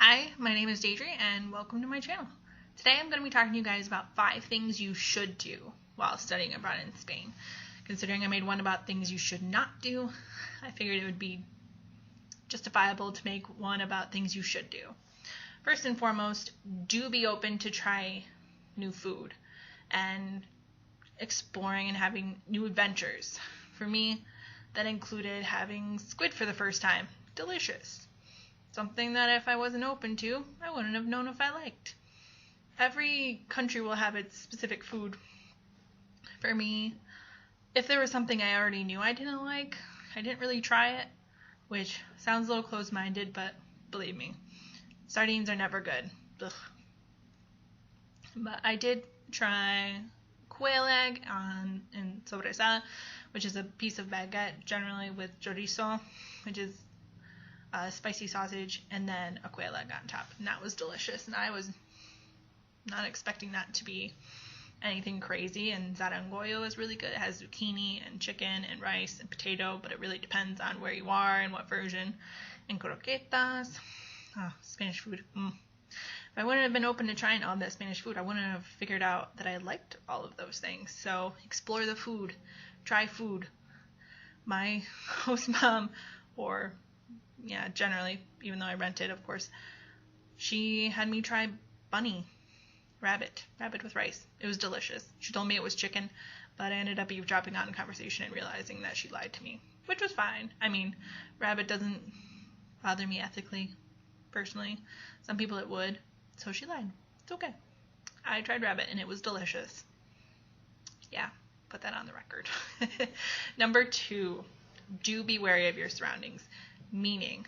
Hi, my name is Deidre and welcome to my channel. Today I'm going to be talking to you guys about 5 things you should do while studying abroad in Spain. Considering I made one about things you should not do, I figured it would be justifiable to make one about things you should do. First and foremost, do be open to try new food and exploring and having new adventures. For me, that included having squid for the first time. Delicious. Something that if I wasn't open to, I wouldn't have known if I liked. Every country will have its specific food. For me, if there was something I already knew I didn't like, I didn't really try it, which sounds a little closed-minded, but believe me, sardines are never good. Ugh. But I did try quail egg in sobrasada, which is a piece of baguette, generally with chorizo, which is spicy sausage, and then a quail egg on top, and that was delicious. And I was not expecting that to be anything crazy. And zarangoyo is really good. It has zucchini and chicken and rice and potato, but it really depends on where you are and what version. And croquetas, Spanish food. If I wouldn't have been open to trying all that Spanish food, I wouldn't have figured out that I liked all of those things. So explore the food, try food. My host mom, or generally, even though I rented, of course, she had me try rabbit with rice. It was delicious. She told me it was chicken, but I ended up eavesdropping on a conversation and realizing that she lied to me, which was fine. I mean, rabbit doesn't bother me ethically, personally. Some people it would, so she lied. It's okay. I tried rabbit and it was delicious. Yeah, put that on the record. Number 2, do be wary of your surroundings. Meaning,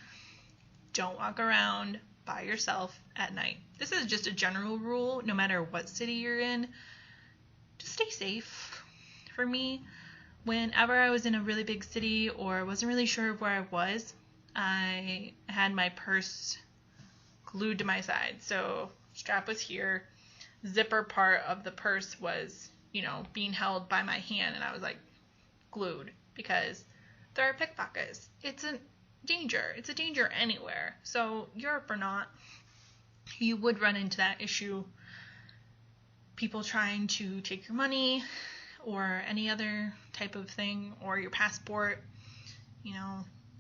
don't walk around by yourself at night. This is just a general rule, no matter what city you're in. Just stay safe. For me, whenever I was in a really big city or wasn't really sure where I was, I had my purse glued to my side. So strap was here, zipper part of the purse was, being held by my hand, and I was like glued because there are pickpockets. It's a danger anywhere. So Europe or not, you would run into that issue. People trying to take your money or any other type of thing, or your passport. You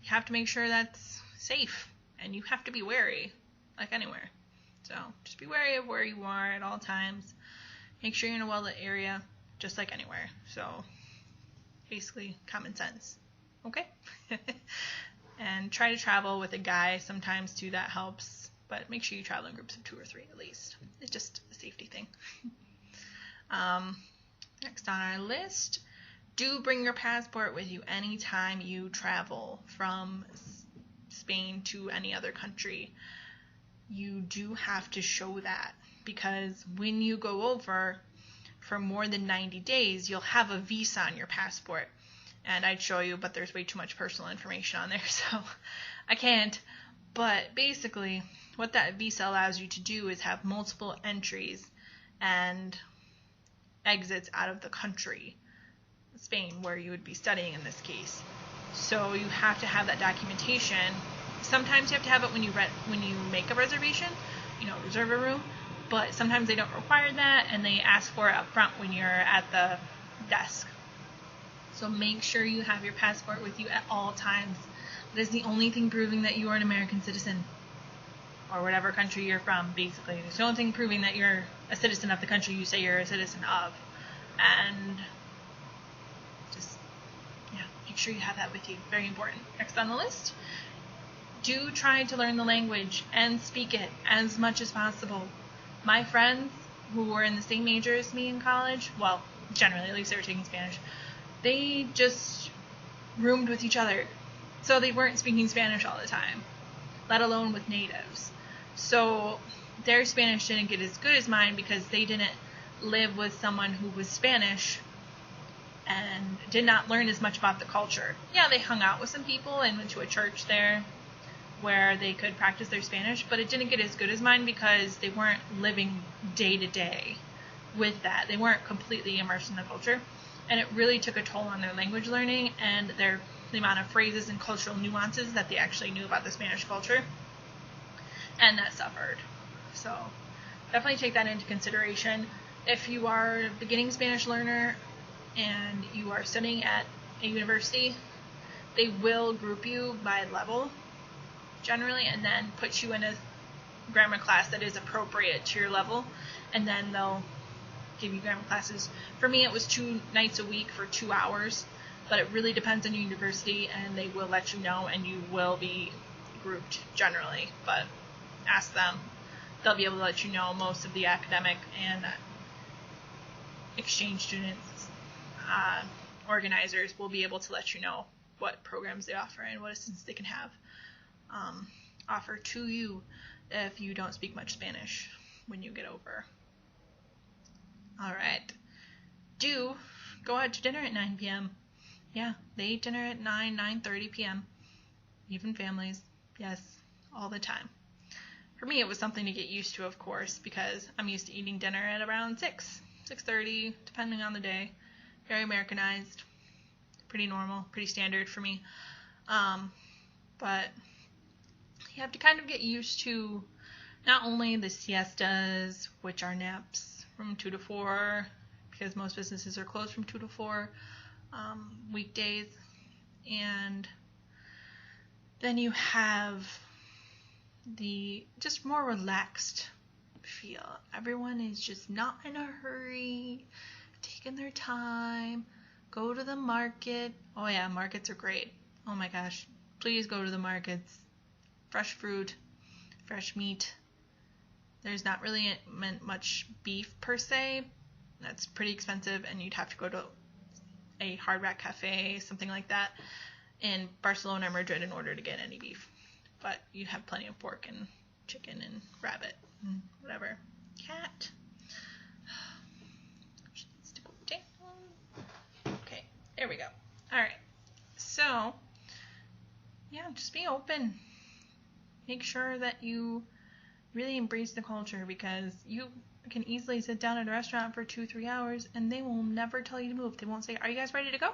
have to make sure that's safe, and you have to be wary, like anywhere. So just be wary of where you are at all times. Make sure you're in a well-lit area, just like anywhere. So basically common sense. Okay? And try to travel with a guy sometimes too, that helps, but make sure you travel in groups of 2 or 3 at least. It's just a safety thing. Next on our list, do bring your passport with you anytime you travel from Spain to any other country. You do have to show that, because when you go over for more than 90 days, you'll have a visa on your passport. And I'd show you, but there's way too much personal information on there, so I can't. But basically, what that visa allows you to do is have multiple entries and exits out of the country, Spain, where you would be studying in this case. So you have to have that documentation. Sometimes you have to have it when you make a reservation, reserve a room, but sometimes they don't require that, and they ask for it up front when you're at the desk. So make sure you have your passport with you at all times. That is the only thing proving that you are an American citizen, or whatever country you're from, basically. It's the only thing proving that you're a citizen of the country you say you're a citizen of. And just, make sure you have that with you. Very important. Next on the list, do try to learn the language and speak it as much as possible. My friends who were in the same major as me in college, well, generally, at least they were taking Spanish, they just roomed with each other. So they weren't speaking Spanish all the time, let alone with natives. So their Spanish didn't get as good as mine because they didn't live with someone who was Spanish and did not learn as much about the culture. Yeah, they hung out with some people and went to a church there where they could practice their Spanish, but it didn't get as good as mine because they weren't living day to day with that. They weren't completely immersed in the culture. And it really took a toll on their language learning and the amount of phrases and cultural nuances that they actually knew about the Spanish culture. and that suffered. So definitely take that into consideration. If you are a beginning Spanish learner and you are studying at a university, they will group you by level generally and then put you in a grammar class that is appropriate to your level, and then they'll give you grammar classes. For me, it was 2 nights a week for 2 hours, but it really depends on your university, and they will let you know, and you will be grouped generally, but ask them. They'll be able to let you know. Most of the academic and exchange students organizers will be able to let you know what programs they offer and what assistance they can have offer to you if you don't speak much Spanish when you get over. All right. Do go out to dinner at 9 p.m. Yeah, they eat dinner at 9:30 p.m. Even families. Yes, all the time. For me, it was something to get used to, of course, because I'm used to eating dinner at around 6:30, depending on the day. Very Americanized. Pretty normal, pretty standard for me. But you have to kind of get used to not only the siestas, which are naps from 2 to 4, because most businesses are closed from 2 to 4 weekdays, and then you have the just more relaxed feel. Everyone is just not in a hurry, taking their time. Go to the market. Oh yeah, markets are great. Oh my gosh, please go to the markets. Fresh fruit, fresh meat. There's not really much beef per se. That's pretty expensive, and you'd have to go to a Hard Rock Cafe, something like that, in Barcelona or Madrid in order to get any beef. But you have plenty of pork and chicken and rabbit and whatever. Cat. She needs to go down. Okay, there we go. All right. So, yeah, just be open. Make sure that you really embrace the culture, because you can easily sit down at a restaurant for 2-3 hours and they will never tell you to move. They won't say, "Are you guys ready to go?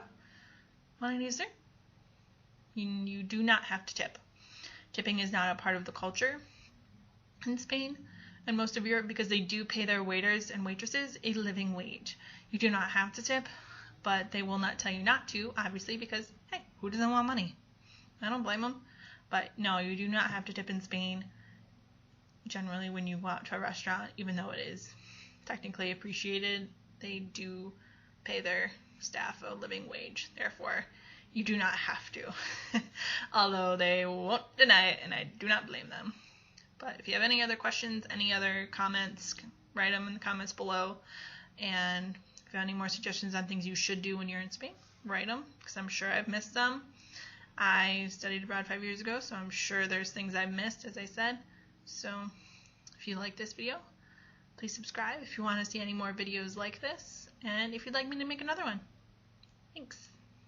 Want any dessert?" You do not have to tip. Tipping is not a part of the culture in Spain and most of Europe, because they do pay their waiters and waitresses a living wage. You do not have to tip, but they will not tell you not to, obviously, because, hey, who doesn't want money? I don't blame them. But no, you do not have to tip in Spain. Generally, when you go out to a restaurant, even though it is technically appreciated, they do pay their staff a living wage. Therefore, you do not have to. Although they won't deny it, and I do not blame them. But if you have any other questions, any other comments, write them in the comments below. And if you have any more suggestions on things you should do when you're in Spain, write them, because I'm sure I've missed some. I studied abroad 5 years ago, so I'm sure there's things I've missed, as I said. So if you like this video, please subscribe if you want to see any more videos like this, and if you'd like me to make another one. Thanks.